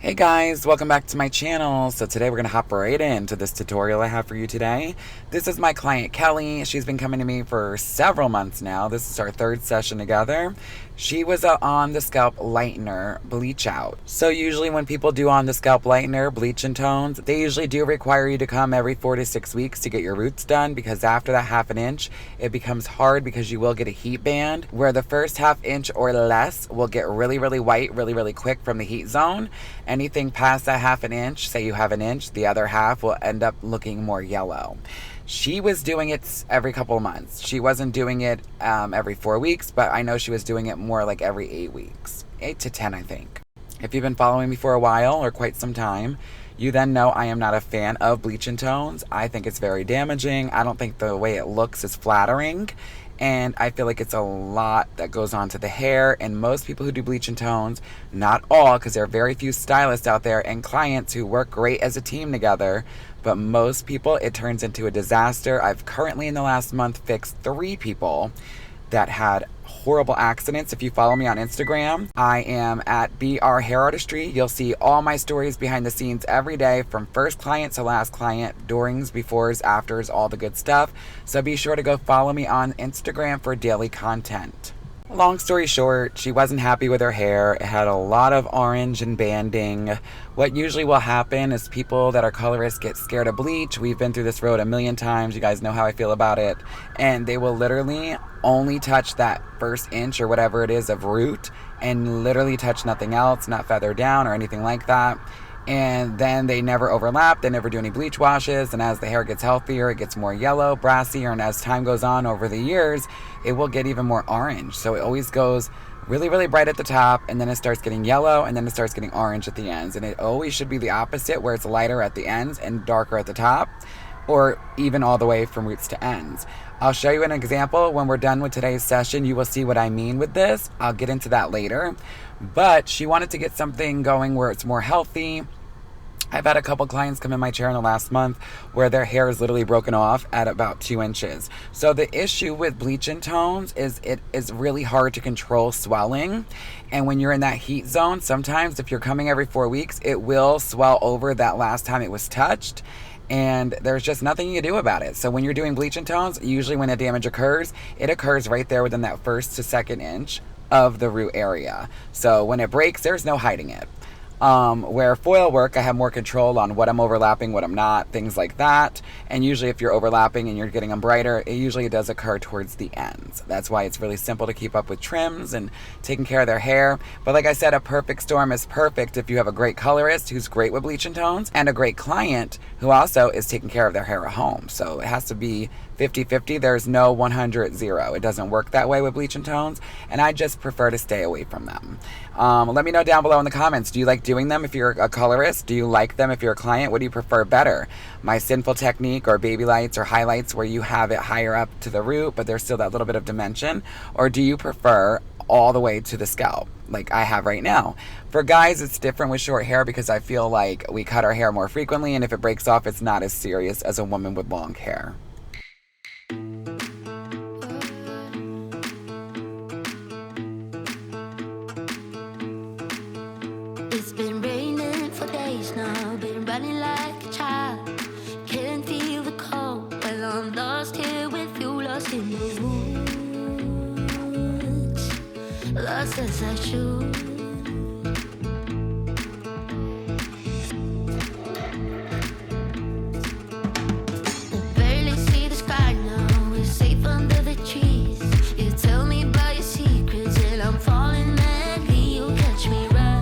Hey guys, welcome back to my channel. So today we're going to hop right into this tutorial I have for you today. This is my client Kelly. She's been coming to me for several months now. This is our third session together. She was on the Scalp Lightener Bleach Out. So usually when people do on the Scalp Lightener Bleach and Tones, they usually do require you to come every 4 to 6 weeks to get your roots done, because after that ½ inch, it becomes hard because you will get a heat band where the first ½ inch or less will get really white really quick from the heat zone. Anything past that ½ inch, say you have an inch, the other half will end up looking more yellow. She was doing it every couple of months. She wasn't doing it every 4 weeks, but I know she was doing it more like every 8 weeks. 8 to 10, I think. If you've been following me for a while or quite some time, you then know I am not a fan of bleach and tones. I think it's very damaging. I don't think the way it looks is flattering. And I feel like it's a lot that goes on to the hair. And most people who do bleach and tones, not all, because there are very few stylists out there and clients who work great as a team together, but most people, it turns into a disaster. I've currently in the last month fixed 3 people that had horrible accidents. If you follow me on Instagram, I am at BR Hair Artistry. You'll see all my stories behind the scenes every day, from first client to last client, durings, befores, afters, all the good stuff. So be sure to go follow me on Instagram for daily content. Long story short, she wasn't happy with her hair. It had a lot of orange and banding. What usually will happen is people that are colorists get scared of bleach. We've been through this road a million times. You guys know how I feel about it. And they will literally only touch that first inch or whatever it is of root and literally touch nothing else, not feather down or anything like that. And then they never overlap, they never do any bleach washes, and as the hair gets healthier, it gets more yellow, brassier, and as time goes on over the years, it will get even more orange. So it always goes really bright at the top, and then it starts getting yellow, and then it starts getting orange at the ends. And it always should be the opposite, where it's lighter at the ends and darker at the top, or even all the way from roots to ends. I'll show you an example when we're done with today's session. You will see what I mean with this. I'll get into that later. But she wanted to get something going where it's more healthy. I've had a couple clients come in my chair in the last month where their hair is literally broken off at about 2 inches. So the issue with bleach and tones is it is really hard to control swelling. And when you're in that heat zone, sometimes if you're coming every 4 weeks, it will swell over that last time it was touched. And there's just nothing you can do about it. So when you're doing bleach and tones, usually when the damage occurs, it occurs right there within that 1st to 2nd inch of the root area. So when it breaks, there's no hiding it. Where foil work, I have more control on what I'm overlapping, what I'm not, things like that. And usually if you're overlapping and you're getting them brighter, it usually does occur towards the ends. That's why it's really simple to keep up with trims and taking care of their hair. But like I said, a perfect storm is perfect if you have a great colorist who's great with bleach and tones, and a great client who also is taking care of their hair at home. So it has to be 50-50. There's no 100-0. It doesn't work that way with bleach and tones, and I just prefer to stay away from them. Let me know down below in the comments. Do you like doing them if you're a colorist? Do you like them if you're a client? What do you prefer better? My Sinful technique, or baby lights or highlights where you have it higher up to the root, but there's still that little bit of dimension? Or do you prefer all the way to the scalp like I have right now? For guys, it's different with short hair because I feel like we cut our hair more frequently, and if it breaks off, it's not as serious as a woman with long hair. It's been raining for days now, been running like a child. Can't feel the cold, well I'm lost here with you, lost in the woods, lost as I should. I barely see the sky now, we're safe under the trees. You tell me about your secrets and I'm falling madly, you catch me right.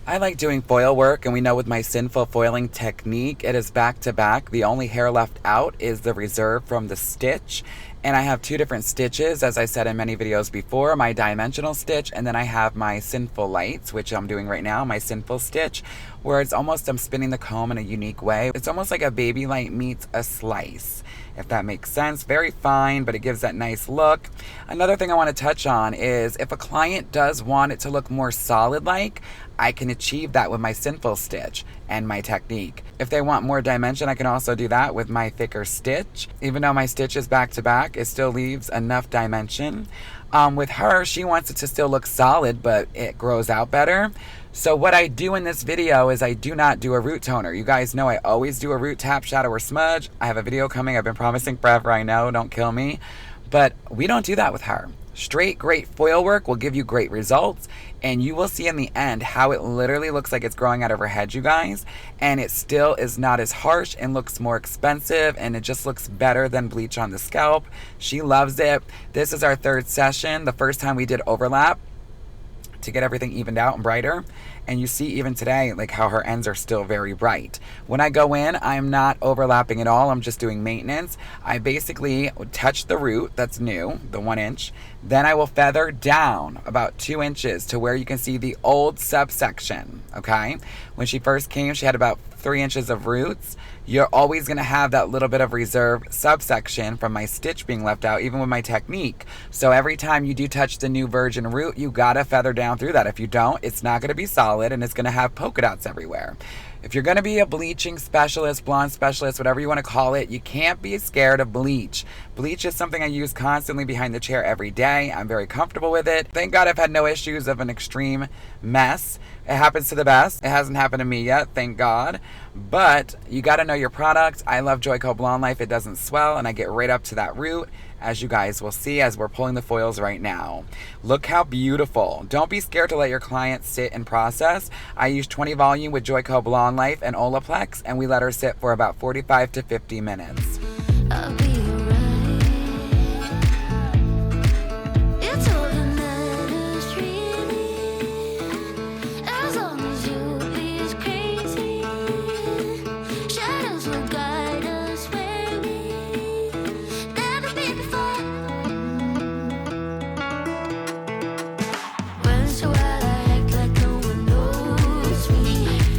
I like doing foil work, and we know with my Sinful Foiling technique, it is back to back. The only hair left out is the reserve from the stitch. And I have 2 different stitches, as I said in many videos before, my dimensional stitch, and then I have my Sinful Lights, which I'm doing right now, my Sinful stitch, where it's almost, I'm spinning the comb in a unique way. It's almost like a baby light meets a slice, if that makes sense. Very fine, but it gives that nice look. Another thing I want to touch on is if a client does want it to look more solid-like, I can achieve that with my Sinful stitch and my technique. If they want more dimension, I can also do that with my thicker stitch. Even though my stitch is back to back, it still leaves enough dimension. With her, she wants it to still look solid, but it grows out better. So what I do in this video is I do not do a root toner. You guys know I always do a root tap, shadow, or smudge. I have a video coming. I've been promising forever, I know, don't kill me. But we don't do that with her. Straight, great foil work will give you great results, and you will see in the end how it literally looks like it's growing out of her head, you guys, and it still is not as harsh and looks more expensive, and it just looks better than bleach on the scalp. She loves it. This is our third session. The first time we did overlap to get everything evened out and brighter. And you see even today, like how her ends are still very bright. When I go in, I'm not overlapping at all. I'm just doing maintenance. I basically touch the root, that's new, the 1 inch. Then I will feather down about 2 inches to where you can see the old subsection, okay? When she first came, she had about 3 inches of roots. You're always gonna have that little bit of reserve subsection from my stitch being left out, even with my technique. So every time you do touch the new virgin root, you gotta feather down through that. If you don't, it's not gonna be solid and it's gonna have polka dots everywhere. If you're gonna be a bleaching specialist, blonde specialist, whatever you wanna call it, you can't be scared of bleach. Bleach is something I use constantly behind the chair every day. I'm very comfortable with it. Thank God I've had no issues of an extreme mess. It happens to the best. It hasn't happened to me yet, thank God. But you gotta know your product. I love Joico Blonde Life. It doesn't swell, and I get right up to that root, as you guys will see as we're pulling the foils right now. Look how beautiful. Don't be scared to let your client sit and process. I use 20 volume with Joico Blonde Life and Olaplex, and we let her sit for about 45 to 50 minutes. I'll be alright. It's all that matters, really. As long as you be as crazy. Shadows will guide us where we never been before. Once in a while I act like no one knows me,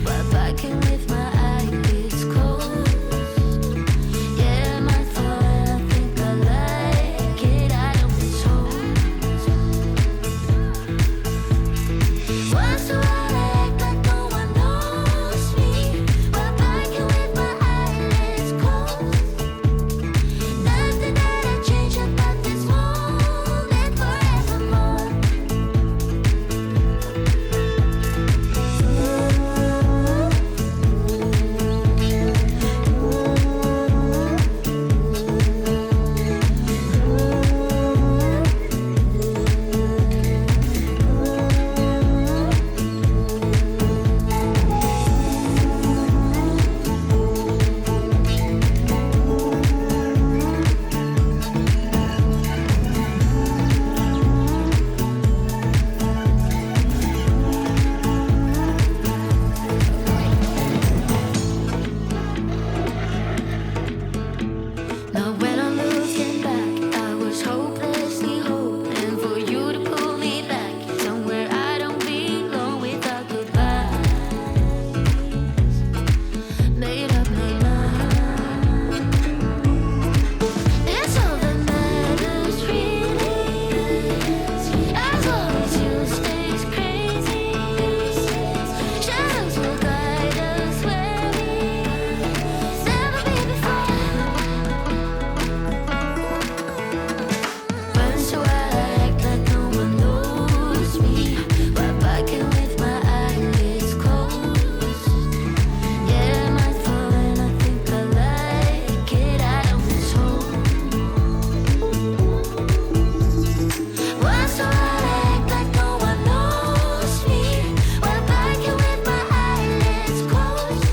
while backing with my eyelids closed. Yeah, my fault, I think I like it. I don't be told. Once in a while I act like no one knows me, while backing with my eyelids closed. Nothing that I change about this moment forevermore. Now when I'm looking back, I was hopelessly hoping for you to pull me back somewhere I don't belong without goodbyes. Made up my mind. It's all that matters, really. As long as you stay crazy. Shadows will guide us where we've never been before. Once in a while I act like no one knows me, while backing with my eyelids closed. Yeah, my fault, and I think I like it. I don't be told. Once in a while I act like no one knows me, while backing with my eyelids closed.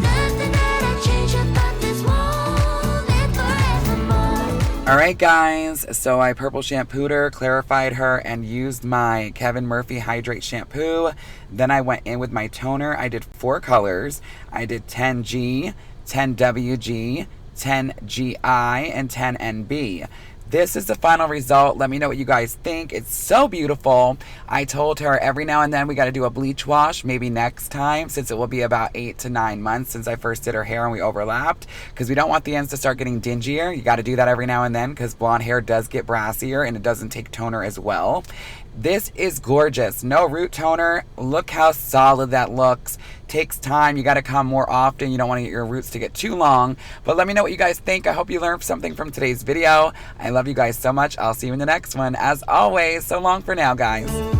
Nothing that I change about this moment forevermore. All right, guys, so I purple shampooed her, clarified her, and used my Kevin Murphy Hydrate shampoo. Then I went in with my toner. I did 4 colors. I did 10G, 10WG, 10GI, and 10NB. This is the final result. Let me know what you guys think. It's so beautiful. I told her every now and then we got to do a bleach wash, maybe next time, since it will be about 8 to 9 months since I first did her hair and we overlapped, because we don't want the ends to start getting dingier. You got to do that every now and then because blonde hair does get brassier and it doesn't take toner as well. This is gorgeous. No root toner. Look how solid that looks. Takes time. You got to come more often. You don't want to get your roots to get too long. But let me know what you guys think. I hope you learned something from today's video. I love you guys so much. I'll see you in the next one. As always, so long for now, guys.